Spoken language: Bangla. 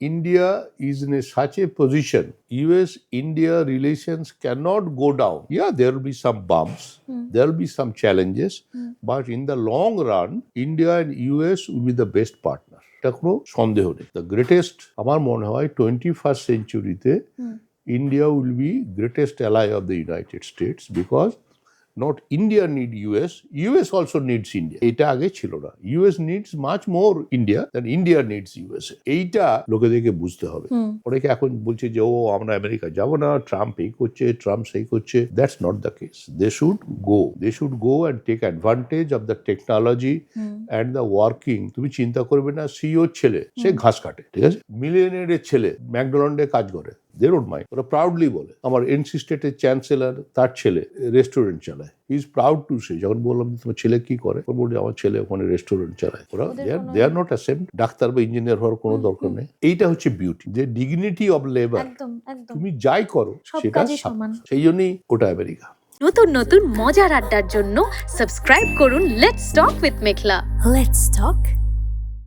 India is in such a position, US-India relations cannot go down. Yeah, there will be some bumps, there will be some challenges, but in the long run, India and US will be the best partner. এটা কোনো সন্দেহ নেই। The greatest, আমার মনে হয় 21st century-তে India will be greatest ally of the United States because not India need US, US also needs India. এটা আগে ছিল না। US needs much more India than India needs USA. এইটা লোকেদেরকে বুঝতে হবে। অনেকে এখন বলছে যে ও আমরা আমেরিকা যাব না, ট্রাম্প এই করছে, ট্রাম্প সেই করছে। That's not the case. They should go. They should go and take advantage of the technology and the working. তুমি চিন্তা করবে না সিইও ছেলে সে ঘাস কাটে, ঠিক আছে? মিলিয়নিয়ারের ছেলে ম্যাকডোনাল্ডে কাজ করে। দে ডোন্ট মাইন্ড, ওরা প্রাউডলি বলে। আমার এনসি স্টেটের চ্যান্সেলর তার ছেলে রেস্টুরেন্ট চালায়। He is proud to say. যখন বললাম তোমার ছেলে কি করে, ও বলছে আমার ছেলে ওখানে রেস্টুরেন্ট চালায়। ওরা দে আর নট অ্যাসেম্ড ডাক্তার বা ইঞ্জিনিয়ার হওয়ার কোনো দরকার নেই। এইটা হচ্ছে বিউটি, যে ডিগনিটি অফ লেবার। তুমি যাই করো সেটা সমান। সেই জন্যই ওটা আমেরিকা। নতুন নতুন মজার আড্ডার জন্য সাবস্ক্রাইব করুন let's talk with Meghla. Let's talk